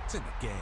It's in the game.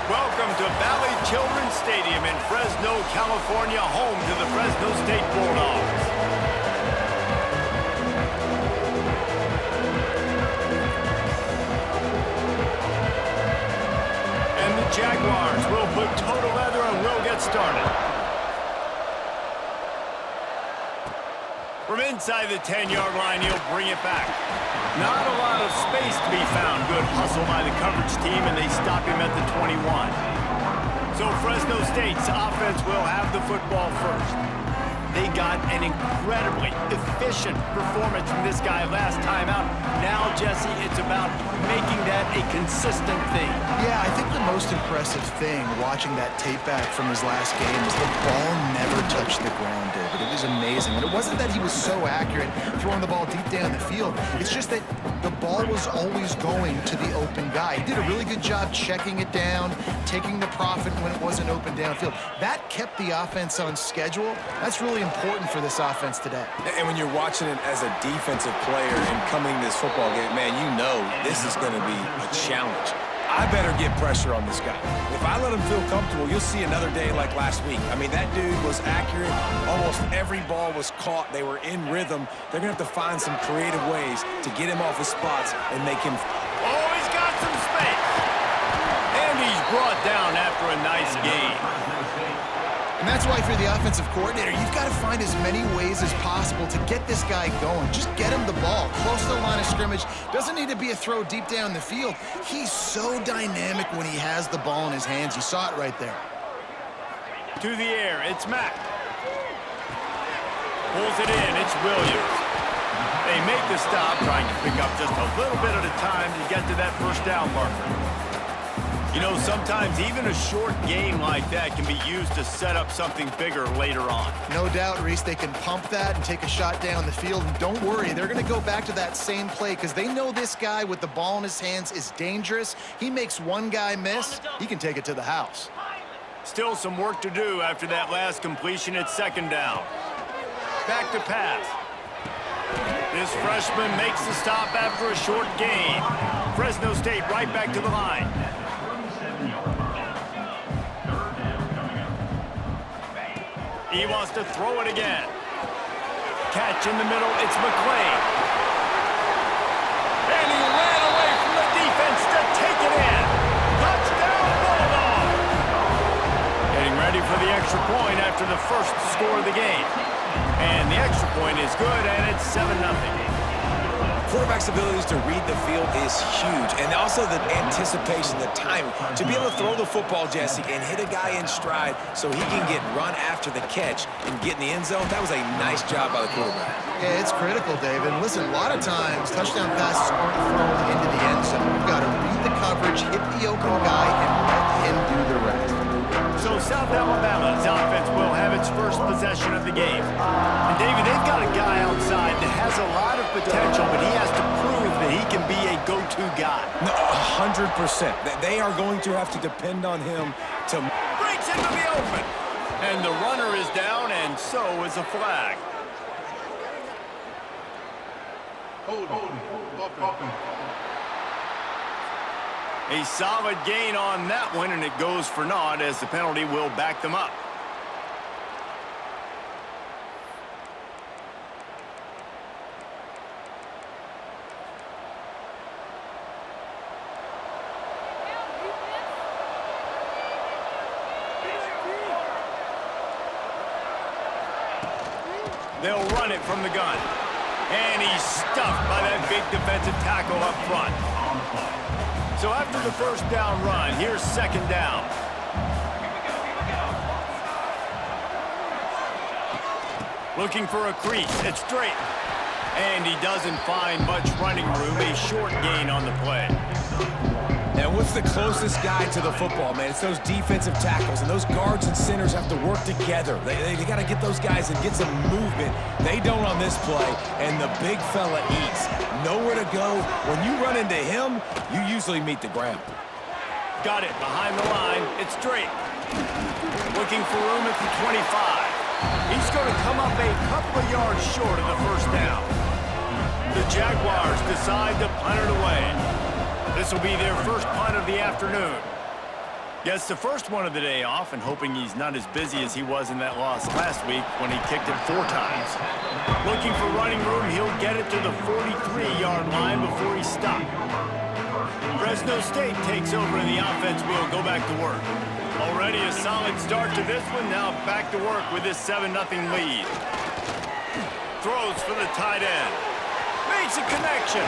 Welcome to Valley Children's Stadium in Fresno, California, home to the Fresno State Bulldogs. And the Jaguars will put toe to leather and will get started. From inside the 10-yard line, he'll bring it back. Not a lot of space to be found. Good hustle by the coverage team, and they stop him at the 21. So Fresno State's offense will have the football first. They got an incredibly efficient performance from this guy last time out. Now, Jesse, it's about making that a consistent thing. Yeah, I think the most impressive thing watching that tape back from his last game is the ball never touched the ground, David. It was amazing. And it wasn't that he was so accurate throwing the ball deep down the field. It's just that the ball was always going to the open guy. He did a really good job checking it down, taking the profit when it wasn't open downfield. That kept the offense on schedule. That's really important for this offense today. And when you're watching it as a defensive player and coming to this football game, man, you know this is going to be a challenge. I better get pressure on this guy. If I let him feel comfortable, you'll see another day like last week. I mean, that dude was accurate. Almost every ball was caught. They were in rhythm. They're going to have to find some creative ways to get him off his spots and make him... Oh, he's got some space. And he's brought down after a nice gain. And that's why, if you're the offensive coordinator, you've got to find as many ways as possible to get this guy going. Just get him the ball close to the line of scrimmage. Doesn't need to be a throw deep down the field. He's so dynamic when he has the ball in his hands. You saw it right there. To the air, it's Mack. Pulls it in, it's Williams. They make the stop, trying to pick up just a little bit at a time to get to that first down marker. You know, sometimes even a short game like that can be used to set up something bigger later on. No doubt, Reese, they can pump that and take a shot down the field. And don't worry, they're going to go back to that same play because they know this guy with the ball in his hands is dangerous. He makes one guy miss, he can take it to the house. Still some work to do after that last completion at second down. Back to pass. This freshman makes the stop after a short gain. Fresno State right back to the line. He wants to throw it again. Catch in the middle, it's McClain. And he ran away from the defense to take it in. Touchdown, Bulldogs! Getting ready for the extra point after the first score of the game. And the extra point is good, and it's 7-0. Quarterback's abilities to read the field is huge, and also the anticipation, the timing. To be able to throw the football, Jesse, and hit a guy in stride so he can get run after the catch and get in the end zone, that was a nice job by the quarterback. Yeah, it's critical, David. And listen, a lot of times, touchdown passes aren't thrown into the end zone. You've got to read the coverage, hit the open guy, and let him do the rest. So South Alabama's offense will have its first possession of the game. And David, they've got a guy outside that has a lot of potential, but he has to prove that he can be a go-to guy. No, 100%. They are going to have to depend on him to... Breaks into the open. And the runner is down, and so is a flag. A solid gain on that one, and it goes for naught as the penalty will back them up. They'll run it from the gun. And he's stuffed by that big defensive tackle up front. So after the first down run, here's second down. Looking for a crease. It's straight. And he doesn't find much running room. A short gain on the play. And what's the closest guy to the football, man? It's those defensive tackles, and those guards and centers have to work together. They got to get those guys and get some movement. They don't on this play, and the big fella eats. Nowhere to go. When you run into him, you usually meet the ground. Got it behind the line. It's straight. Looking for room at the 25. He's going to come up a couple of yards short of the first down. The Jaguars decide to punt it away. This will be their first punt of the afternoon. Gets the first one of the day off and hoping he's not as busy as he was in that loss last week when he kicked it 4 times. Looking for running room, he'll get it to the 43-yard line before he's stopped. Fresno State takes over and the offense will go back to work. Already a solid start to this one, now back to work with this 7-0 lead. Throws for the tight end. Makes a connection.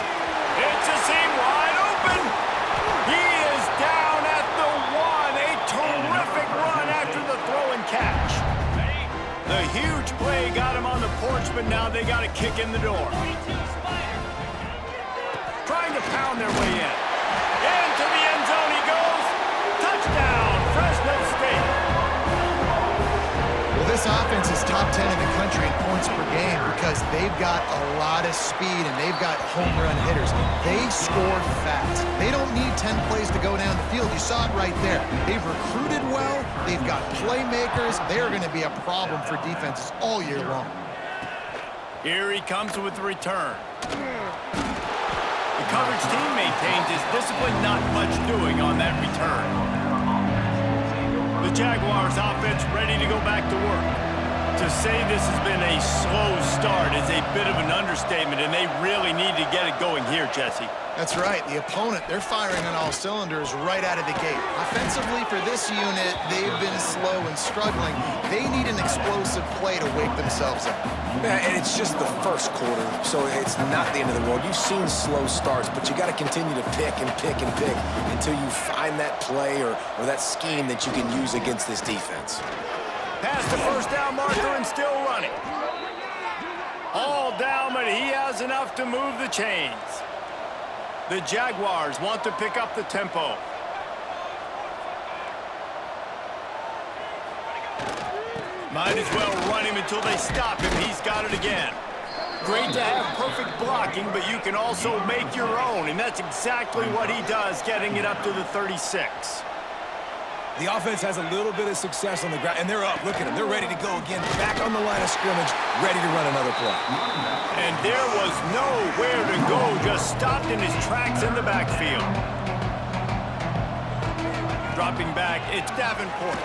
It's a seam wide open. He is down at the 1. A terrific run after the throw and catch. The huge play got him on the porch, but now they got to kick in the door. Trying to pound their way in. Into the end zone he goes. Touchdown, Fresno State. Well, this offense is top 10 in the country in points per game because they've got a lot of speed and they've got home run hitters. They score fast. They don't need 10 plays to go down the field. You saw it right there. They've recruited well. They've got playmakers. They're going to be a problem for defenses all year long. Here he comes with the return. The coverage team maintains his discipline, not much doing on that return. The Jaguars offense ready to go back to work. To say this has been a slow start is a bit of an understatement, and they really need to get it going here, Jesse. That's right. The opponent, they're firing on all cylinders right out of the gate. Offensively, for this unit, they've been slow and struggling. They need an explosive play to wake themselves up. Yeah, and it's just the first quarter, so it's not the end of the world. You've seen slow starts, but you got to continue to pick and pick and pick until you find that play or that scheme that you can use against this defense. Past the first down marker and still running. All down, but he has enough to move the chains. The Jaguars want to pick up the tempo. Might as well run him until they stop him. He's got it again. Great to have perfect blocking, but you can also make your own, and that's exactly what he does, getting it up to the 36. The offense has a little bit of success on the ground, and they're up. Look at them. They're ready to go again. Back on the line of scrimmage, ready to run another play. And there was nowhere to go, just stopped in his tracks in the backfield. Dropping back, it's Davenport.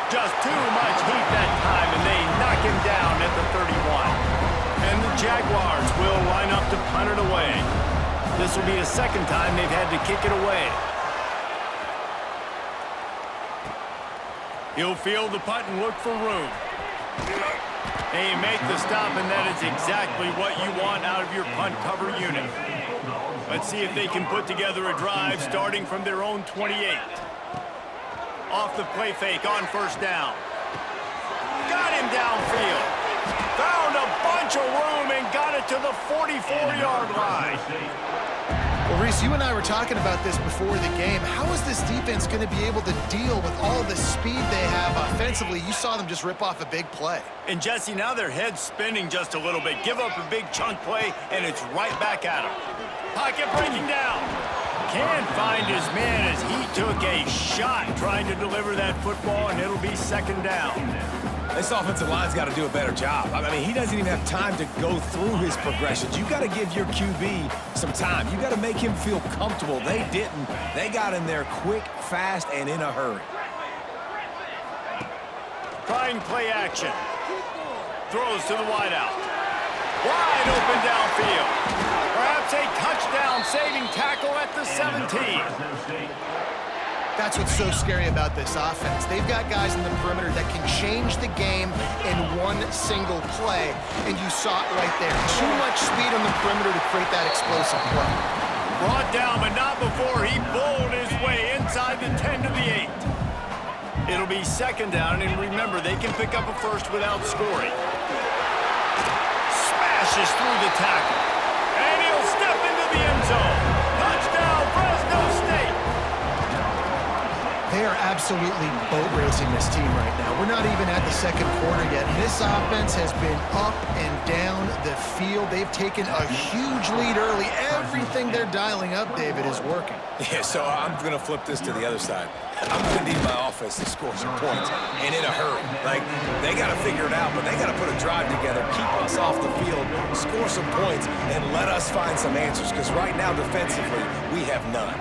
Just too much heat that time, and they knock him down at the 31. And the Jaguars will line up to punt it away. This will be the second time they've had to kick it away. He'll field the punt and look for room. And you make the stop, and that is exactly what you want out of your punt cover unit. Let's see if they can put together a drive starting from their own 28. Off the play fake on first down. Got him downfield. Found a bunch of room and got it to the 44-yard line. Well, Reese, you and I were talking about this before the game. How is this defense going to be able to deal with all the speed they have offensively? You saw them just rip off a big play. And, Jesse, now their head's spinning just a little bit. Give up a big chunk play, and it's right back at them. Pocket breaking down. Can't find his man as he took a shot trying to deliver that football, and it'll be second down. This offensive line's got to do a better job. I mean, he doesn't even have time to go through his progressions. You got to give your QB some time. You got to make him feel comfortable. They didn't. They got in there quick, fast, and in a hurry. Trying play action. Throws to the wideout. Wide open downfield. Perhaps a touchdown-saving tackle at the 17. That's what's so scary about this offense. They've got guys in the perimeter that can change the game in one single play, and you saw it right there. Too much speed on the perimeter to create that explosive play. Brought down, but not before he bowled his way inside the 10 to the 8. It'll be second down, and remember, they can pick up a first without scoring. Smashes through the tackle, and he'll step into the end zone. Touchdown, Fresno State. They are absolutely boat racing this team right now. We're not even at the second quarter yet. This offense has been up and down the field. They've taken a huge lead early. Everything they're dialing up, David, is working. Yeah, so I'm going to flip this to the other side. I'm going to need my offense to score some points, and in a hurry. Like, they got to figure it out, but they got to put a drive together, keep us off the field, score some points, and let us find some answers, because right now, defensively, we have none.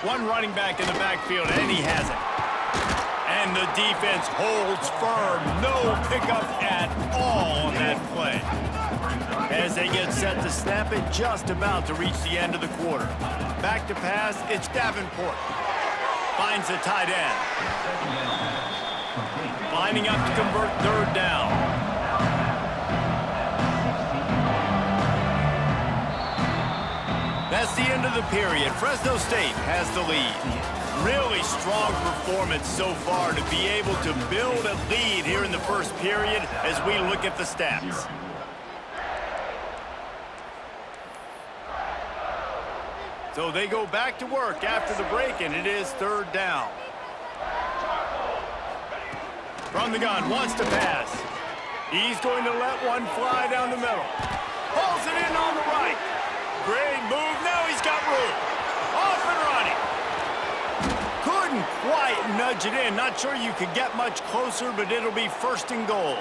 One running back in the backfield, and he has it. And the defense holds firm. No pickup at all on that play. As they get set to snap it, just about to reach the end of the quarter. Back to pass, it's Davenport. Finds the tight end. Lining up to convert third down. That's the end of the period. Fresno State has the lead. Really strong performance so far to be able to build a lead here in the first period as we look at the stats. So they go back to work after the break, and it is third down. From the gun, wants to pass. He's going to let one fly down the middle. Pulls it in on the right. Great move. Now he's got room. Off and running. Couldn't quite nudge it in. Not sure you could get much closer, but it'll be first and goal.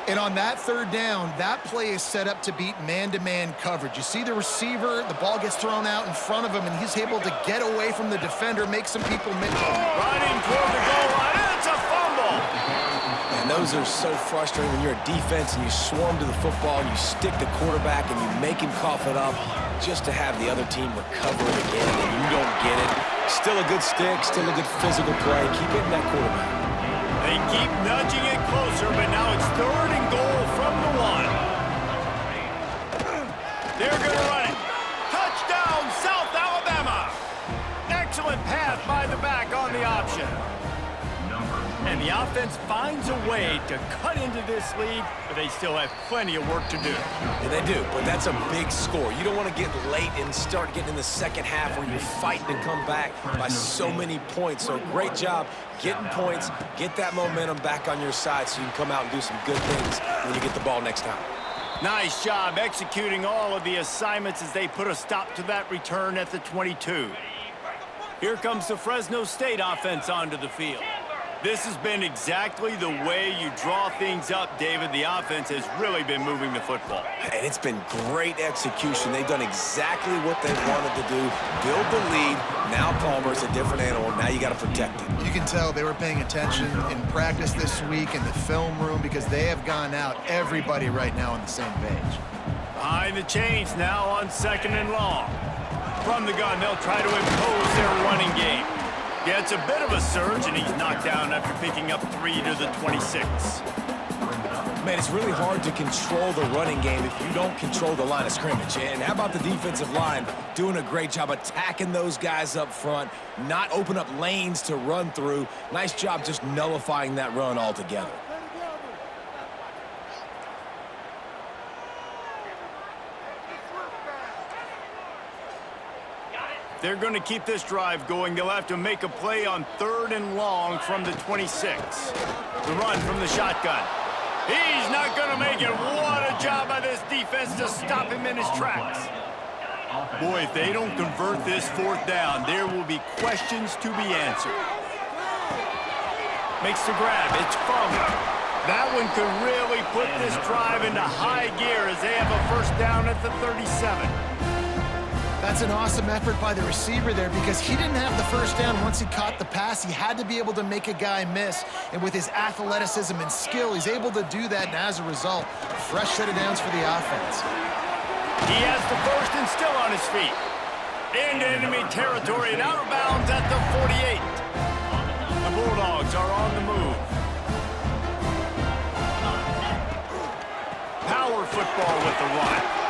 And on that third down, that play is set up to beat man-to-man coverage. You see the receiver, the ball gets thrown out in front of him, and he's able to get away from the defender, make some people miss. Running toward the goal line. It's a fumble. And those are so frustrating when you're a defense and you swarm to the football and you stick the quarterback and you make him cough it up just to have the other team recover it again and you don't get it. Still a good stick, still a good physical play. Keep hitting that quarterback. They keep nudging it closer, but now it's third and goal from the 1. They're going to run it. Touchdown, South Alabama. Excellent pass by the back on the option. And the offense finds a way to cut into this lead, but they still have plenty of work to do. Yeah, they do, but that's a big score. You don't want to get late and start getting in the second half where you're fighting to come back by so many points. So great job getting points, get that momentum back on your side so you can come out and do some good things when you get the ball next time. Nice job executing all of the assignments as they put a stop to that return at the 22. Here comes the Fresno State offense onto the field. This has been exactly the way you draw things up, David. The offense has really been moving the football. And it's been great execution. They've done exactly what they wanted to do. Build the lead. Now Palmer's a different animal. Now you got to protect it. You can tell they were paying attention in practice this week in the film room because they have gone out everybody right now on the same page. Behind the chains now on second and long. From the gun, they'll try to impose their running game. Yeah, it's a bit of a surge, and he's knocked down after picking up 3 to the 26. Man, it's really hard to control the running game if you don't control the line of scrimmage. And how about the defensive line doing a great job attacking those guys up front, not open up lanes to run through. Nice job just nullifying that run altogether. They're going to keep this drive going. They'll have to make a play on 3rd and long from the 26. The run from the shotgun. He's not going to make it. What a job by this defense to stop him in his tracks. Boy, if they don't convert this 4th down, there will be questions to be answered. Makes the grab. It's fumbled. That one could really put this drive into high gear as they have a 1st down at the 37. That's an awesome effort by the receiver there because he didn't have the 1st down once he caught the pass. He had to be able to make a guy miss. And with his athleticism and skill, he's able to do that. And as a result, fresh set of downs for the offense. He has the 1st and still on his feet. Into enemy territory and out of bounds at the 48. The Bulldogs are on the move. Power football with the run.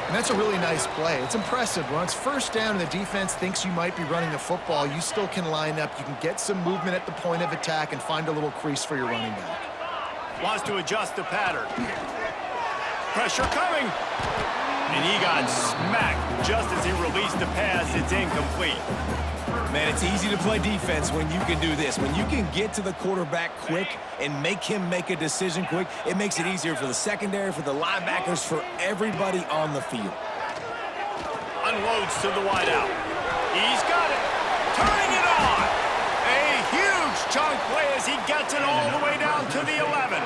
And that's a really nice play. It's impressive. When it's 1st down and the defense thinks you might be running the football, you still can line up. You can get some movement at the point of attack and find a little crease for your running back. Wants to adjust the pattern. Pressure coming. And he got smacked just as he released the pass. It's incomplete. Man, it's easy to play defense when you can do this. When you can get to the quarterback quick and make him make a decision quick, it makes it easier for the secondary, for the linebackers, for everybody on the field. Unloads to the wideout. He's got it. Turning it on. A huge chunk play as he gets it all the way down to the 11.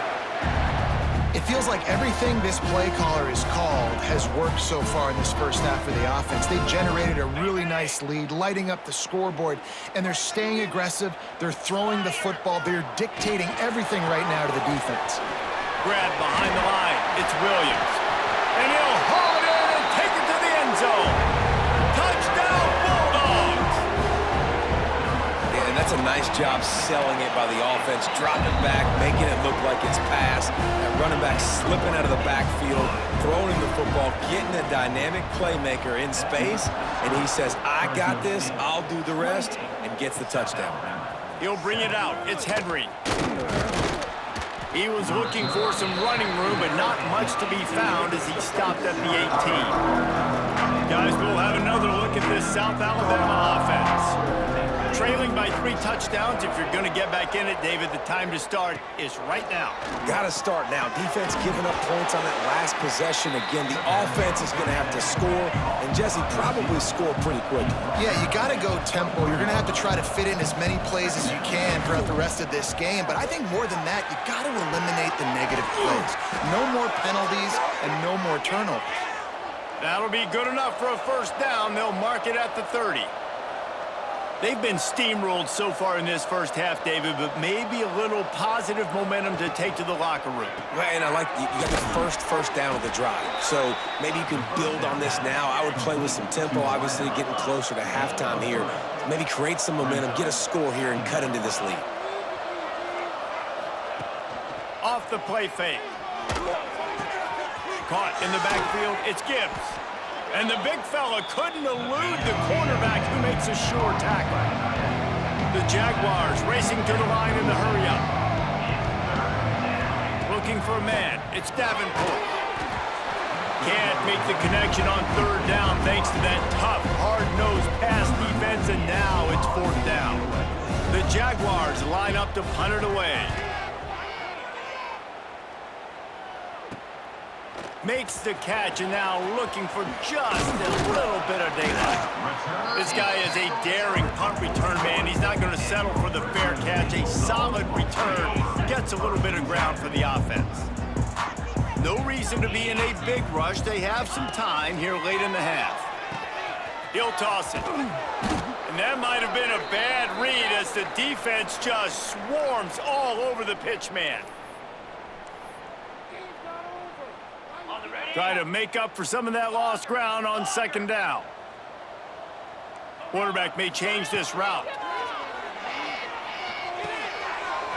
It feels like everything this play caller has called has worked so far in this 1st half of the offense. They generated a really nice lead, lighting up the scoreboard, and they're staying aggressive. They're throwing the football. They're dictating everything right now to the defense. Grab behind the line. It's Williams. And he'll haul it in and take it to the end zone. Touchdown, Bulldogs! Yeah, and that's a nice job selling it by the offense, dropping back, making it look like it's passed. That running back slipping out of the backfield, throwing the football, getting a dynamic playmaker in space, and he says, I got this, I'll do the rest, and gets the touchdown. He'll bring it out. It's Henry. He was looking for some running room, but not much to be found as he stopped at the 18. Guys, we'll have another look at this South Alabama offense. Trailing by 3 touchdowns. If you're going to get back in it, David, the time to start is right now. Got to start now. Defense giving up points on that last possession. Again, the offense is going to have to score, and Jesse probably score pretty quickly. Yeah, you got to go tempo. You're going to have to try to fit in as many plays as you can throughout the rest of this game. But I think more than that, you got to eliminate the negative plays. No more penalties and no more turnovers. That'll be good enough for a 1st down. They'll mark it at the 30. They've been steamrolled so far in this 1st half, David, but maybe a little positive momentum to take to the locker room. Right, and I like you got the first down of the drive. So maybe you can build on this now. I would play with some tempo, obviously getting closer to halftime here. Maybe create some momentum, get a score here, and cut into this lead. Off the play fake. Caught in the backfield, it's Gibbs. And the big fella couldn't elude the cornerback who makes a sure tackle. The Jaguars racing to the line in the hurry-up. Looking for a man. It's Davenport. Can't make the connection on 3rd down thanks to that tough, hard-nosed pass defense, and now it's 4th down. The Jaguars line up to punt it away. Makes the catch, and now looking for just a little bit of daylight. This guy is a daring punt return man. He's not going to settle for the fair catch. A solid return. Gets a little bit of ground for the offense. No reason to be in a big rush. They have some time here late in the half. He'll toss it. And that might have been a bad read as the defense just swarms all over the pitch man. Try to make up for some of that lost ground on 2nd down. Quarterback may change this route.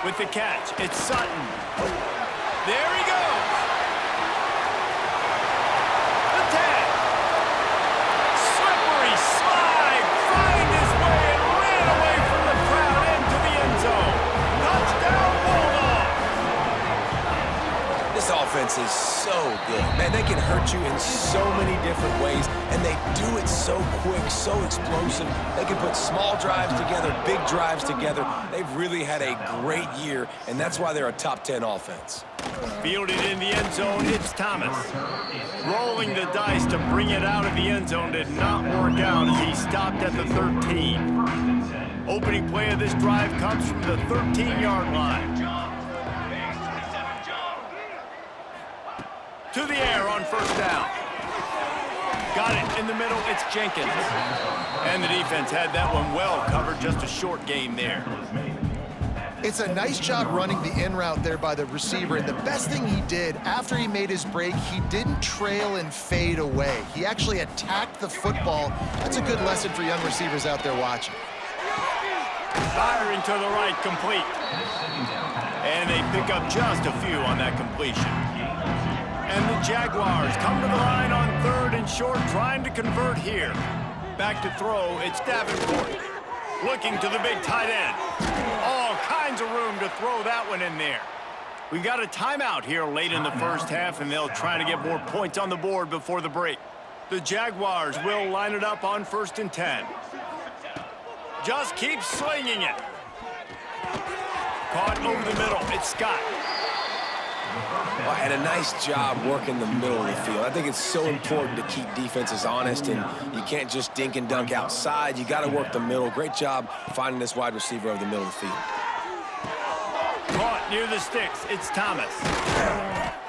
With the catch, it's Sutton. There he goes. The tag. Slippery slide. Find his way and ran away from the crowd into the end zone. Touchdown, Bulldogs. This offense is so good. Man, they can hurt you in so many different ways, and they do it so quick, so explosive. They can put small drives together, big drives together. They've really had a great year, and that's why they're a top 10 offense. Fielded in the end zone, it's Thomas. Rolling the dice to bring it out of the end zone did not work out as he stopped at the 13. Opening play of this drive comes from the 13-yard line. To the air on first down. Got it in the middle, it's Jenkins. And the defense had that one well covered, just a short gain there. It's a nice job running the in route there by the receiver, and the best thing he did after he made his break, he didn't trail and fade away. He actually attacked the football. That's a good lesson for young receivers out there watching. Firing to the right, complete. And they pick up just a few on that completion. And the Jaguars come to the line on 3rd and short, trying to convert here. Back to throw, it's Davenport. Looking to the big tight end. All kinds of room to throw that one in there. We got a timeout here late in the first half, and they'll try to get more points on the board before the break. The Jaguars will line it up on 1st and 10. Just keep slinging it. Caught over the middle, it's Scott. Well, and a nice job working the middle of the field. I think it's so important to keep defenses honest, and you can't just dink and dunk outside. You got to work the middle. Great job finding this wide receiver over the middle of the field. Caught near the sticks, it's Thomas.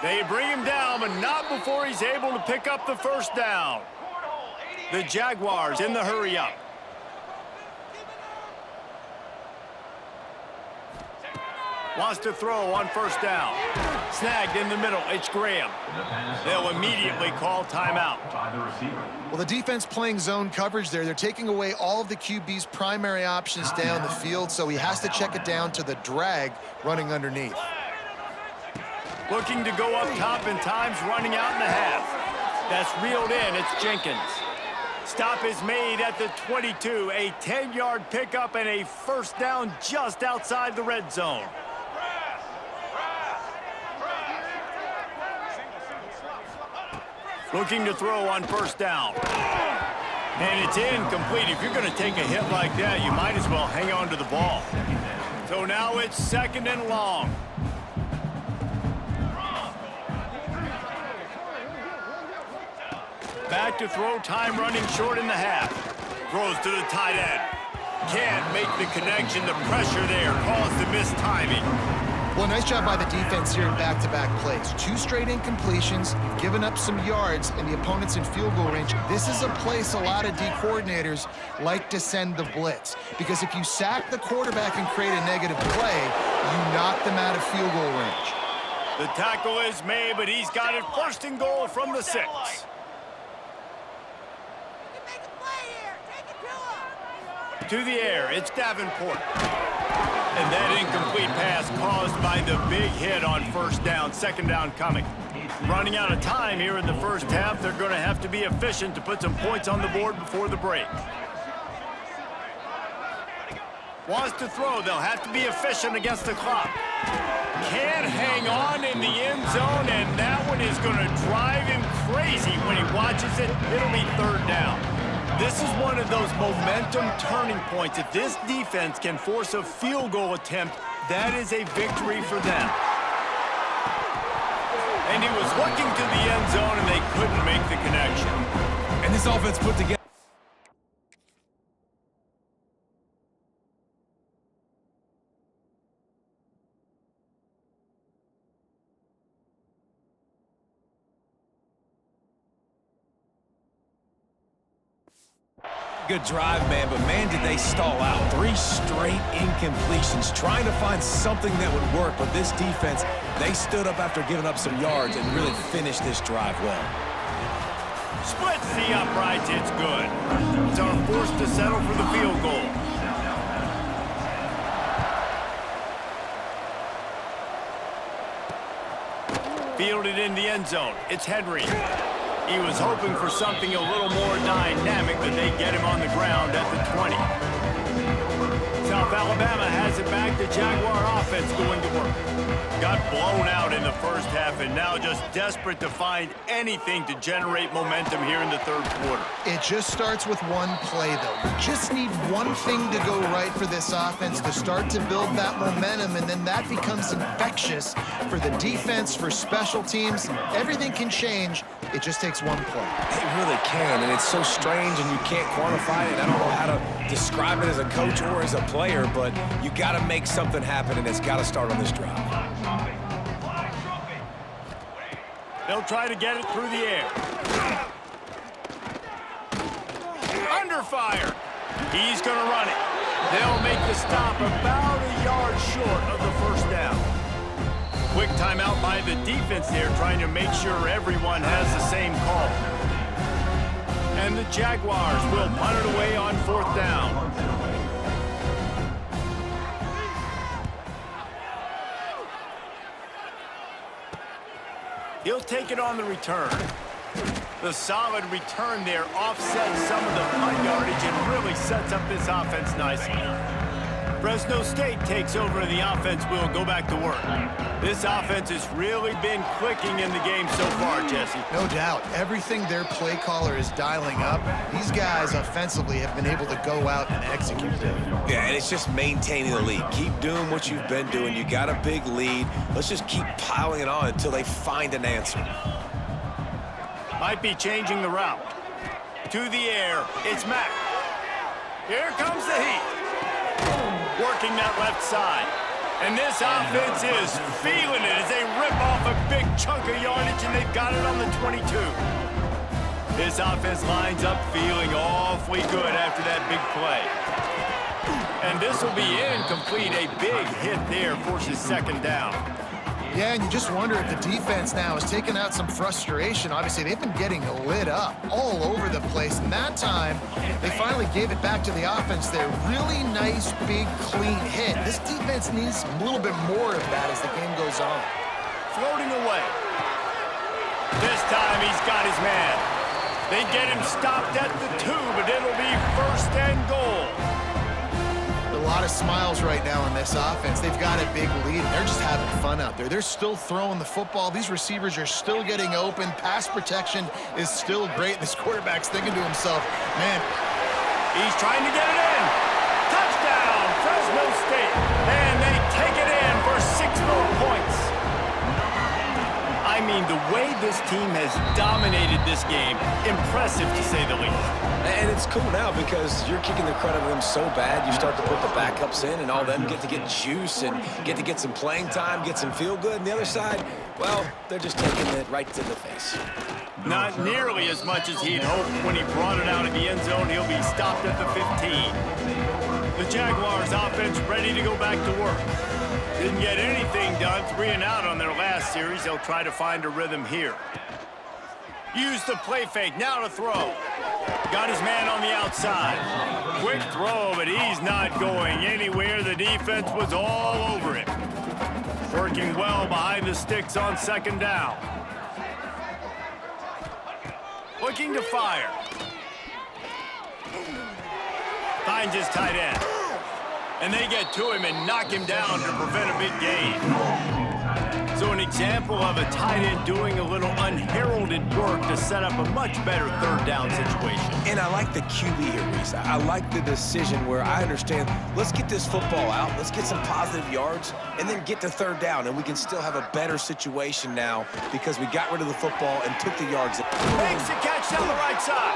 They bring him down, but not before he's able to pick up the first down. The Jaguars in the hurry-up. Wants to throw on first down. Snagged in the middle, it's Graham. They'll immediately call timeout. Well, the defense playing zone coverage there. They're taking away all of the QB's primary options down the field, so he has to check it down to the drag running underneath. Looking to go up top, and time's running out in the half. That's reeled in, it's Jenkins. Stop is made at the 22, a 10-yard pickup and a first down just outside the red zone. Looking to throw on first down. And it's incomplete. If you're going to take a hit like that, you might as well hang on to the ball. So now it's 2nd and long. Back to throw, time running short in the half. Throws to the tight end. Can't make the connection. The pressure there caused the mistiming. Well, nice job by the defense here in back-to-back plays. 2 straight incompletions, you've given up some yards, and the opponent's in field goal range. This is a place a lot of D coordinators like to send the blitz, because if you sack the quarterback and create a negative play, you knock them out of field goal range. The tackle is made, but he's got it 1st and goal from the 6. To the air, it's Davenport. And that incomplete pass caused by the big hit on first down, 2nd down coming. Running out of time here in the first half, they're going to have to be efficient to put some points on the board before the break. Wants to throw, they'll have to be efficient against the clock. Can't hang on in the end zone, and that one is going to drive him crazy when he watches it. It'll be 3rd down. This is one of those momentum turning points. If this defense can force a field goal attempt, that is a victory for them. And he was looking to the end zone, and they couldn't make the connection. And this offense put together. Good drive, man, but man, did they stall out. 3 straight incompletions, trying to find something that would work, but this defense, they stood up after giving up some yards and really finished this drive well. Splits the uprights, it's good. It's our forced to settle for the field goal. Fielded in the end zone. It's Henry. He was hoping for something a little more dynamic, but they get him on the ground at the 20. South Alabama has it back. The Jaguar offense going to work. Got blown out in the first half and now just desperate to find anything to generate momentum here in the third quarter. It just starts with one play, though. You just need one thing to go right for this offense to start to build that momentum, and then that becomes infectious for the defense, for special teams. Everything can change. It just takes one play. It really can, and it's so strange, and you can't quantify it. I don't know how to describe it as a coach or as a player, but you got to make something happen, and it's got to start on this drive. They'll try to get it through the air. Under fire. He's going to run it. They'll make the stop about a yard short of the first down. Quick timeout by the defense there, trying to make sure everyone has the same call. And the Jaguars will punt it away on fourth down. He'll take it on the return. The solid return there offsets some of the punt yardage and really sets up this offense nicely. Fresno State takes over, and the offense will go back to work. This offense has really been clicking in the game so far, Jesse. No doubt. Everything their play caller is dialing up, these guys offensively have been able to go out and execute it. Yeah, and it's just maintaining the lead. Keep doing what you've been doing. You got a big lead. Let's just keep piling it on until they find an answer. Might be changing the route. To the air, it's Mack. Here comes the heat. Working that left side. And this offense is feeling it as they rip off a big chunk of yardage, and they've got it on the 22. This offense lines up feeling awfully good after that big play. And this will be incomplete. A big hit there forces second down. Yeah, and you just wonder if the defense now is taking out some frustration. Obviously, they've been getting lit up all over the place. And that time, they finally gave it back to the offense there. Really nice, big, clean hit. This defense needs a little bit more of that as the game goes on. Floating away. This time, he's got his man. They get him stopped at the 2, but it'll be first and goal. A lot of smiles right now on this offense. They've got a big lead, and they're just having fun out there. They're still throwing the football. These receivers are still getting open. Pass protection is still great. This quarterback's thinking to himself, man. He's trying to get it in. Touchdown, Fresno State. And they take it in for 6 more points. I mean, the way this team has dominated this game, impressive to say the least. And it's cool now because you're kicking the credit of them so bad, you start to put the backups in, and all them get to get juice and get to get some playing time, get some feel good. And the other side, well, they're just taking it right to the face. Not nearly as much as he'd hoped when he brought it out of the end zone. He'll be stopped at the 15. The Jaguars offense ready to go back to work. Didn't get anything done, 3 and out on their last series. They'll try to find a rhythm here. Use the play fake, now to throw. Got his man on the outside. Quick throw, but he's not going anywhere. The defense was all over him. Working well behind the sticks on second down. Looking to fire. Finds his tight end. And they get to him and knock him down to prevent a big gain. So an example of a tight end doing a little unheralded work to set up a much better third down situation. And I like the QB here, Reese. I like the decision where I understand, let's get this football out, let's get some positive yards, and then get to third down, and we can still have a better situation now because we got rid of the football and took the yards. Makes the catch down the right side.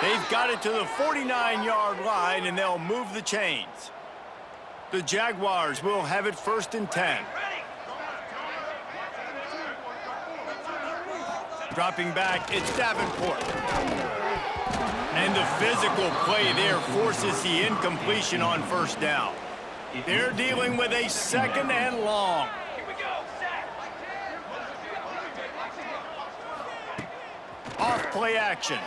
They've got it to the 49-yard line, and they'll move the chains. The Jaguars will have it first and 10. Dropping back, it's Davenport. And the physical play there forces the incompletion on first down. They're dealing with a second and long. Off play action.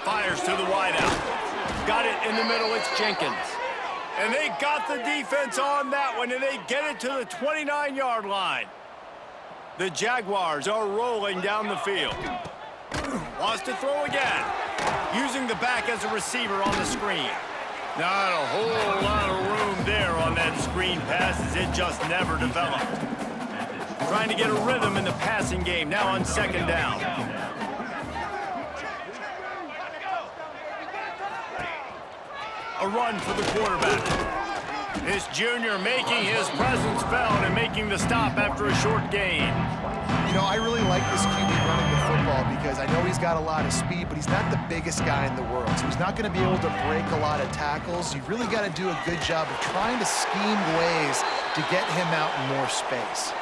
Fires to the wideout. Got it in the middle, it's Jenkins. And they got the defense on that one, and they get it to the 29-yard line. The Jaguars are rolling down the field. Wants to throw again. Using the back as a receiver on the screen. Not a whole lot of room there on that screen pass as it just never developed. Trying to get a rhythm in the passing game now on second down. A run for the quarterback. This junior making his presence felt and making the stop after a short gain. You know, I really like this QB running the football because I know he's got a lot of speed, but he's not the biggest guy in the world. So he's not going to be able to break a lot of tackles. You really got to do a good job of trying to scheme ways to get him out in more space.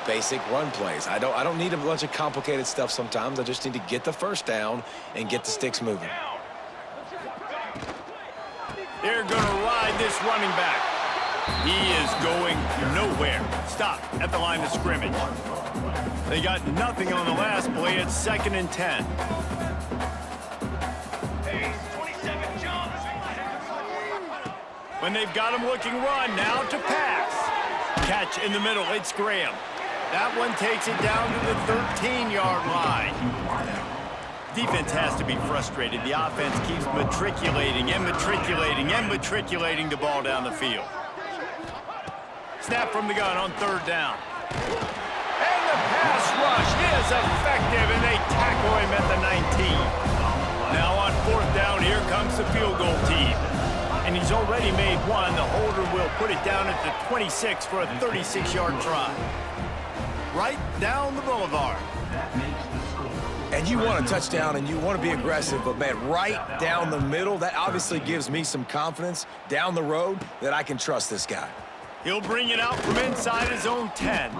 Basic run plays. I don't need a bunch of complicated stuff sometimes. I just need to get the first down and get the sticks moving. They're going to ride this running back. He is going nowhere. Stop at the line of scrimmage. They got nothing on the last play. It's 2nd and 10. When they've got him looking run, now to pass. Catch in the middle, it's Graham. That one takes it down to the 13-yard line. Defense has to be frustrated. The offense keeps matriculating and matriculating and matriculating the ball down the field. Snap from the gun on 3rd down. And the pass rush is effective, and they tackle him at the 19. Now on 4th down, here comes the field goal team. And he's already made one. The holder will put it down at the 26 for a 36-yard try. Right down the boulevard. And you want a touchdown and you want to be aggressive, but man, right down the middle, that obviously gives me some confidence down the road that I can trust this guy. He'll bring it out from inside his own 10.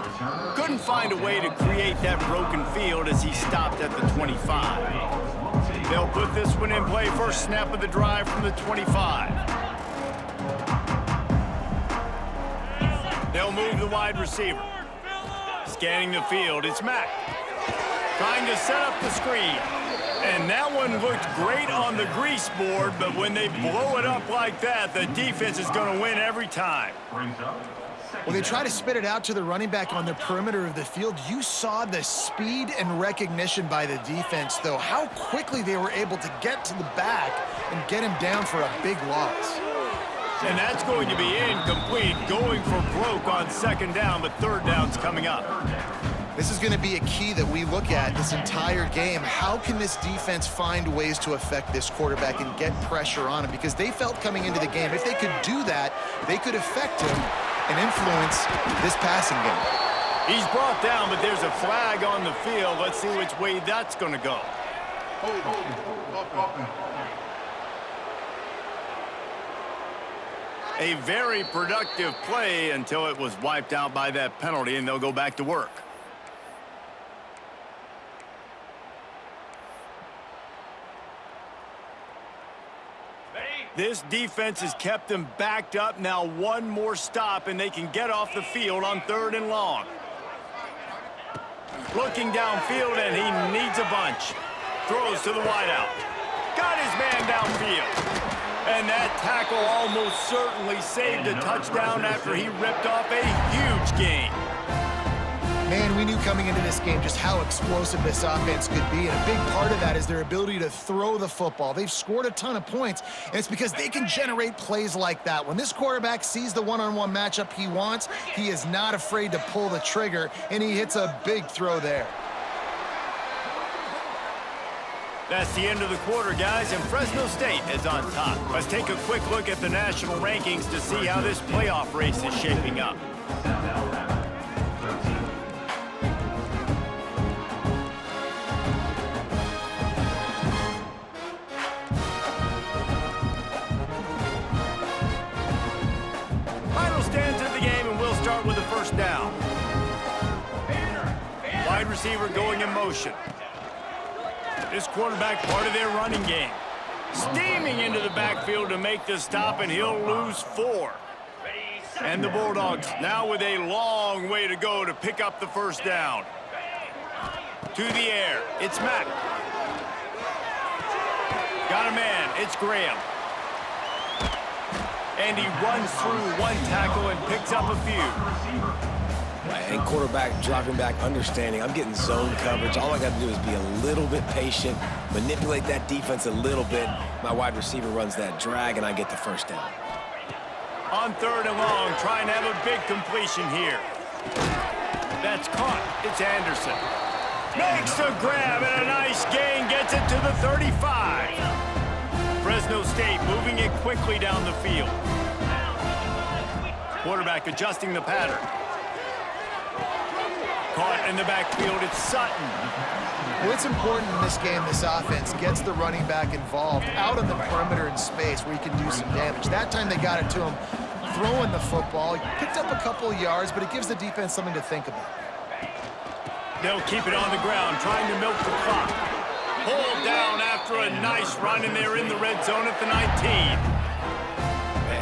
Couldn't find a way to create that broken field as he stopped at the 25. They'll put this one in play. First snap of the drive from the 25. They'll move the wide receiver. Scanning the field, it's Mack. Trying to set up the screen. And that one looked great on the grease board, but when they blow it up like that, the defense is going to win every time. When they try to spit it out to the running back on the perimeter of the field, you saw the speed and recognition by the defense, though, how quickly they were able to get to the back and get him down for a big loss. And that's going to be incomplete, going for broke on 2nd down, but 3rd down's coming up. This is going to be a key that we look at this entire game. How can this defense find ways to affect this quarterback and get pressure on him? Because they felt coming into the game, if they could do that, they could affect him and influence this passing game. He's brought down, but there's a flag on the field. Let's see which way that's going to go. A very productive play until it was wiped out by that penalty, and they'll go back to work. This defense has kept them backed up. Now one more stop, and they can get off the field on 3rd and long. Looking downfield, and he needs a bunch. Throws to the wideout. Got his man downfield. And that tackle almost certainly saved a touchdown after he ripped off a huge gain. Man, we knew coming into this game just how explosive this offense could be, and a big part of that is their ability to throw the football. They've scored a ton of points, and it's because they can generate plays like that. When this quarterback sees the one-on-one matchup he wants, he is not afraid to pull the trigger, and he hits a big throw there. That's the end of the quarter, guys, and Fresno State is on top. Let's take a quick look at the national rankings to see how this playoff race is shaping up. Final stands of the game, and we'll start with the first down. Wide receiver going in motion. This quarterback part of their running game. Steaming into the backfield to make the stop, and he'll lose 4. And the Bulldogs now with a long way to go to pick up the first down. To the air, it's Mack. Got a man. It's Graham. And he runs through one tackle and picks up a few. And quarterback dropping back, understanding I'm getting zone coverage. All I got to do is be a little bit patient, manipulate that defense a little bit. My wide receiver runs that drag, and I get the first down. On 3rd and long, trying to have a big completion here. That's caught. It's Anderson. Makes a grab and a nice gain. Gets it to the 35. Fresno State moving it quickly down the field. Quarterback adjusting the pattern. Caught in the backfield, it's Sutton. Well, it's important in this game, this offense gets the running back involved out on the perimeter in space where he can do some damage. That time they got it to him throwing the football. He picked up a couple of yards, but it gives the defense something to think about. They'll keep it on the ground, trying to milk the clock. Pulled down after a nice run, and they're in the red zone at the 19.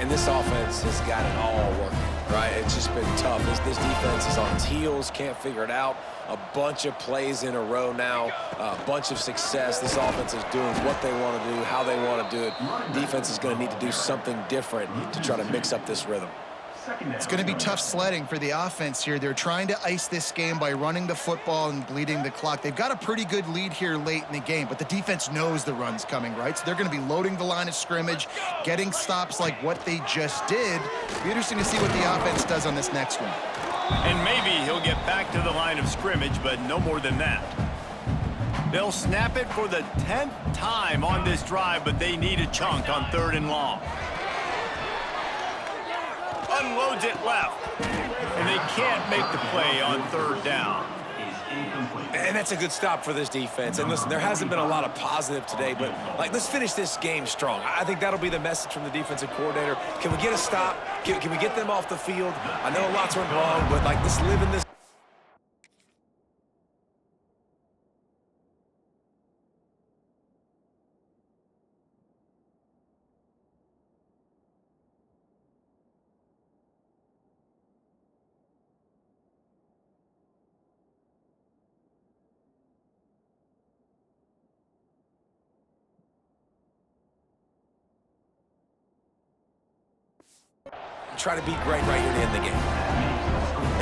And this offense has got it all working. Right, it's just been tough. This defense is on its heels, can't figure it out. A bunch of plays in a row now, a bunch of success. This offense is doing what they want to do, how they want to do it. Defense is going to need to do something different to try to mix up this rhythm. It's going to be tough sledding for the offense here. They're trying to ice this game by running the football and bleeding the clock. They've got a pretty good lead here late in the game, but the defense knows the run's coming, right? So they're going to be loading the line of scrimmage, getting stops like what they just did. It'll be interesting to see what the offense does on this next one. And maybe he'll get back to the line of scrimmage, but no more than that. They'll snap it for the 10th time on this drive, but they need a chunk on 3rd and long. Unloads it left, and they can't make the play on 3rd down. And that's a good stop for this defense. And listen, there hasn't been a lot of positive today, but let's finish this game strong. I think that'll be the message from the defensive coordinator. Can we get a stop? Can we get them off the field? I know lots went wrong, but let's live in this. Try to be great right here to end the game.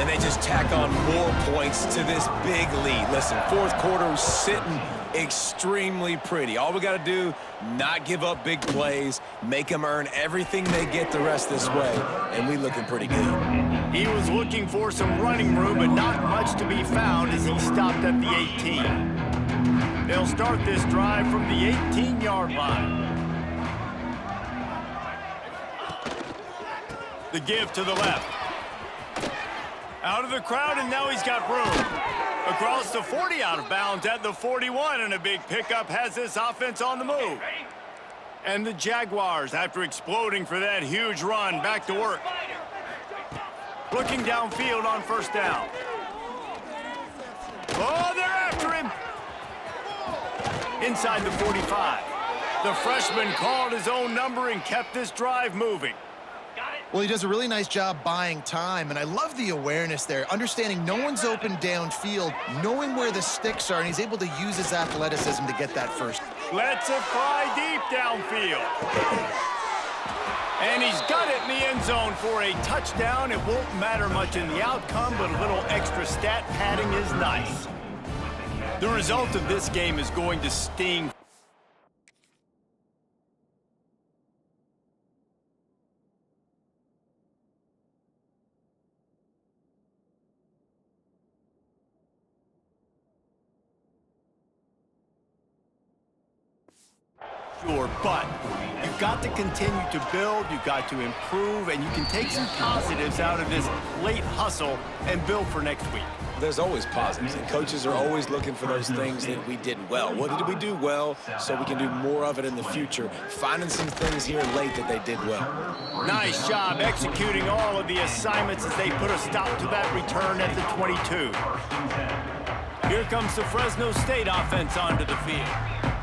And they just tack on more points to this big lead. Listen, 4th quarter sitting extremely pretty. All we got to do, not give up big plays, make them earn everything they get the rest this way, and we looking pretty good. He was looking for some running room, but not much to be found as he stopped at the 18. They'll start this drive from the 18-yard line. The give to the left. Out of the crowd, and now he's got room. Across the 40, out of bounds at the 41, and a big pickup has this offense on the move. And the Jaguars, after exploding for that huge run, back to work. Looking downfield on 1st down. Oh, they're after him. Inside the 45. The freshman called his own number and kept this drive moving. Well, he does a really nice job buying time, and I love the awareness there, understanding no one's open downfield, knowing where the sticks are, and he's able to use his athleticism to get that first. Lets it fly deep downfield. And he's got it in the end zone for a touchdown. It won't matter much in the outcome, but a little extra stat padding is nice. The result of this game is going to sting. Sure, but you've got to continue to build, you've got to improve, and you can take some positives out of this late hustle and build for next week. There's always positives, and coaches are always looking for those things that we did well. What did we do well so we can do more of it in the future? Finding some things here late that they did well. Nice job executing all of the assignments as they put a stop to that return at the 22. Here comes the Fresno State offense onto the field.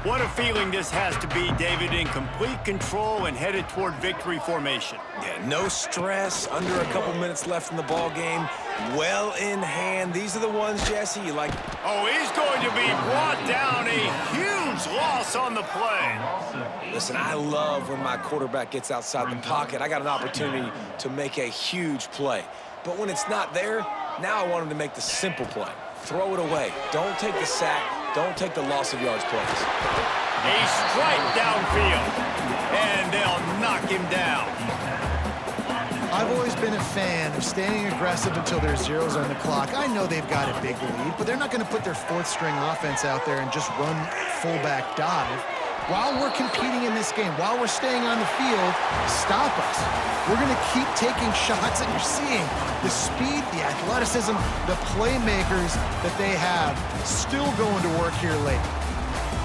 What a feeling this has to be, David, in complete control and headed toward victory formation. Yeah, no stress, under a couple minutes left in the ball game, well in hand. These are the ones, Jesse, you like. Oh, he's going to be brought down. A huge loss on the play. Listen, I love when my quarterback gets outside the pocket. I got an opportunity to make a huge play. But when it's not there, now I want him to make the simple play. Throw it away. Don't take the sack. Don't take the loss of yards plays. A strike downfield, and they'll knock him down. I've always been a fan of staying aggressive until there's zeros on the clock. I know they've got a big lead, but they're not going to put their fourth-string offense out there and just run fullback dive. While we're competing in this game, while we're staying on the field, stop us. We're going to keep taking shots, and you're seeing the speed, the athleticism, the playmakers that they have still going to work here late.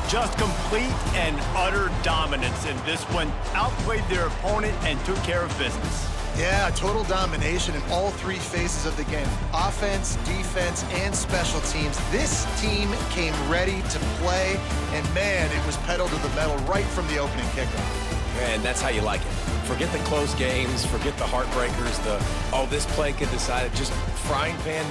Just complete and utter dominance in this one. Outplayed their opponent and took care of business. Yeah, total domination in all three phases of the game. Offense, defense, and special teams. This team came ready to play, and man, it was pedal to the metal right from the opening kickoff. And that's how you like it. Forget the close games, forget the heartbreakers, oh, this play could decide it. Just frying pan